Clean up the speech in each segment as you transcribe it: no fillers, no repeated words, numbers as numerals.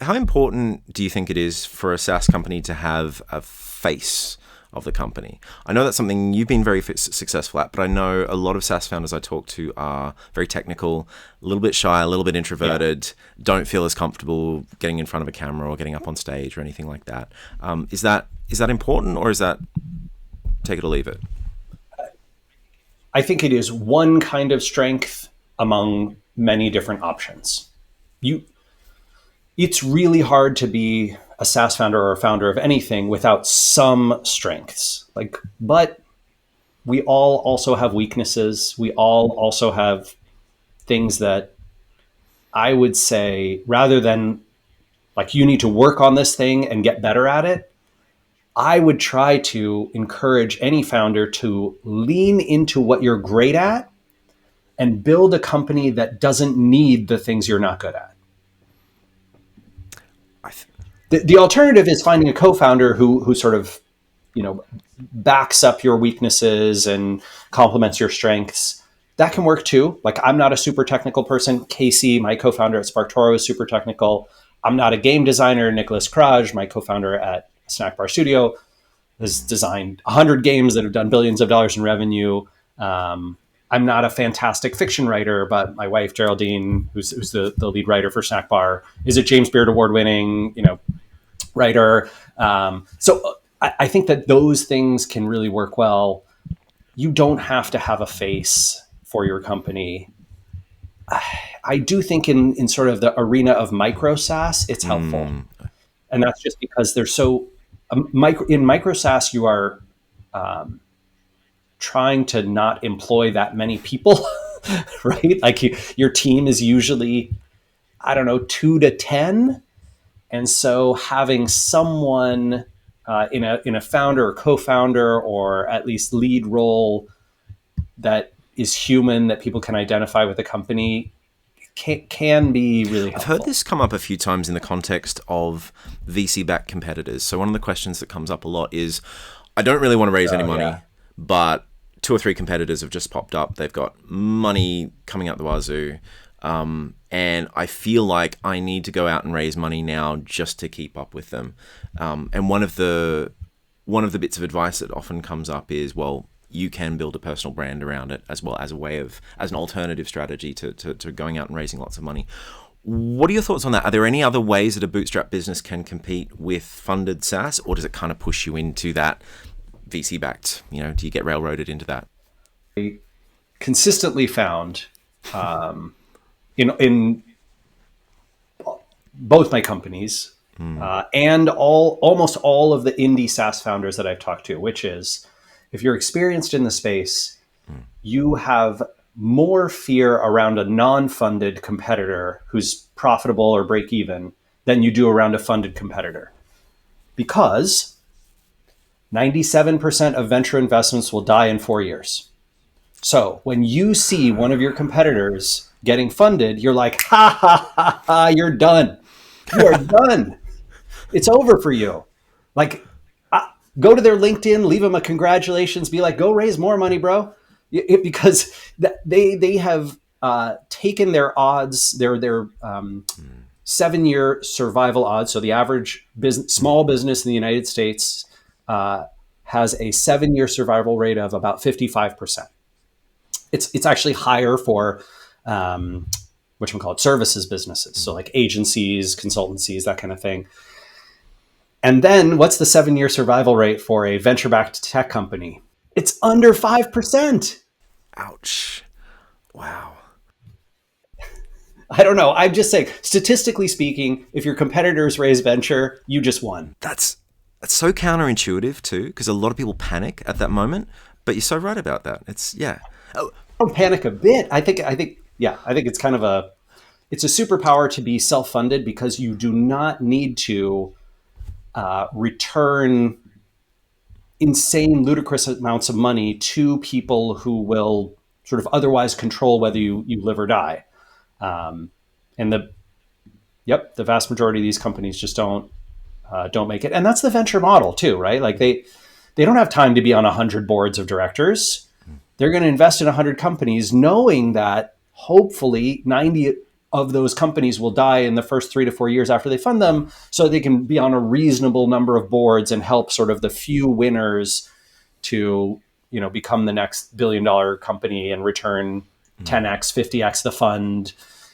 how important do you think it is for a SaaS company to have a face of the company? I know that's something you've been very successful at, but I know a lot of SaaS founders I talk to are very technical, a little bit shy, a little bit introverted, don't feel as comfortable getting in front of a camera or getting up on stage or anything like that. Is that important, or is that take it or leave it? I think it is one kind of strength among many different options. It's really hard to be a SaaS founder or a founder of anything without some strengths. But we all also have weaknesses. We all also have things that I would say, rather than like you need to work on this thing and get better at it, I would try to encourage any founder to lean into what you're great at and build a company that doesn't need the things you're not good at. The alternative is finding a co-founder who sort of, backs up your weaknesses and complements your strengths. That can work too. Like, I'm not a super technical person. Casey, my co-founder at SparkToro, is super technical. I'm not a game designer. Nicholas Kraj, my co-founder at Snackbar Studio, has designed 100 games that have done billions of dollars in revenue. I'm not a fantastic fiction writer, but my wife, Geraldine, who's the lead writer for Snackbar, is a James Beard Award-winning, writer. So I think that those things can really work well. You don't have to have a face for your company. I do think in sort of the arena of MicroSaaS, it's helpful. And that's just because they're so in MicroSaaS, you are trying to not employ that many people, right? Like your team is usually, 2 to 10. And so having someone in a founder or co-founder or at least lead role that is human, that people can identify with the company, can be really helpful. I've heard this come up a few times in the context of VC-backed competitors. So one of the questions that comes up a lot is, I don't really want to raise any money, but 2 or 3 competitors have just popped up. They've got money coming out the wazoo. And I feel like I need to go out and raise money now just to keep up with them. And one of the bits of advice that often comes up is, well, you can build a personal brand around it as well as as an alternative strategy to going out and raising lots of money. What are your thoughts on that? Are there any other ways that a bootstrap business can compete with funded SaaS, or does it kind of push you into that VC-backed? Do you get railroaded into that? I consistently found in both my companies and almost all of the indie SaaS founders that I've talked to, which is, if you're experienced in the space, you have more fear around a non-funded competitor who's profitable or break even than you do around a funded competitor. Because 97% of venture investments will die in 4 years. So when you see one of your competitors getting funded, you're like, ha, ha, ha, ha, you're done. You are done. It's over for you. Like, go to their LinkedIn, leave them a congratulations, be like, go raise more money, bro. Because they have taken their odds, their 7-year survival odds. So the average small business in the United States has a 7-year survival rate of about 55%. It's actually higher for services businesses. So like agencies, consultancies, that kind of thing. And then what's the 7-year survival rate for a venture-backed tech company? It's under 5%. Ouch. Wow. I don't know. I'm just saying, statistically speaking, if your competitors raise venture, you just won. That's so counterintuitive too, because a lot of people panic at that moment. But you're so right about that. I don't panic a bit. I think it's kind of it's a superpower to be self-funded, because you do not need to return insane, ludicrous amounts of money to people who will sort of otherwise control whether you live or die. And the vast majority of these companies just don't make it. And that's the venture model too, right? Like they don't have time to be on 100 boards of directors. They're going to invest in 100 companies knowing that hopefully 90 of those companies will die in the first 3 to 4 years after they fund them, so they can be on a reasonable number of boards and help sort of the few winners to, become the next billion-dollar company and return 10x, 50x the fund.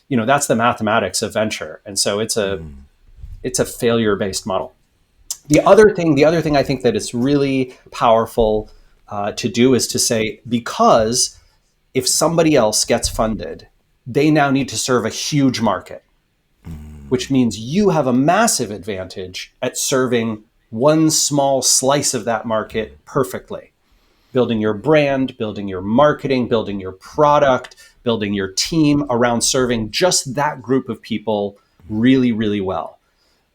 That's the mathematics of venture. And so it's a failure-based model. The other thing I think that it's really powerful to do is to say, because if somebody else gets funded, they now need to serve a huge market, which means you have a massive advantage at serving one small slice of that market perfectly. Building your brand, building your marketing, building your product, building your team around serving just that group of people really, really well.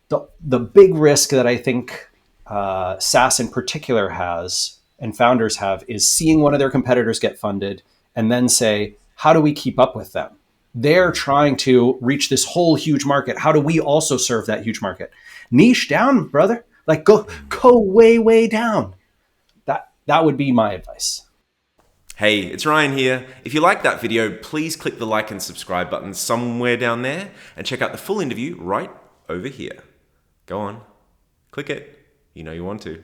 The big risk that I think SaaS in particular has, and founders have, is seeing one of their competitors get funded and then say, how do we keep up with them? They're trying to reach this whole huge market. How do we also serve that huge market? Niche down, brother. Like go way, way down. That would be my advice. Hey, it's Ryan here. If you liked that video, please click the like and subscribe button somewhere down there and check out the full interview right over here. Go on, click it. You know you want to.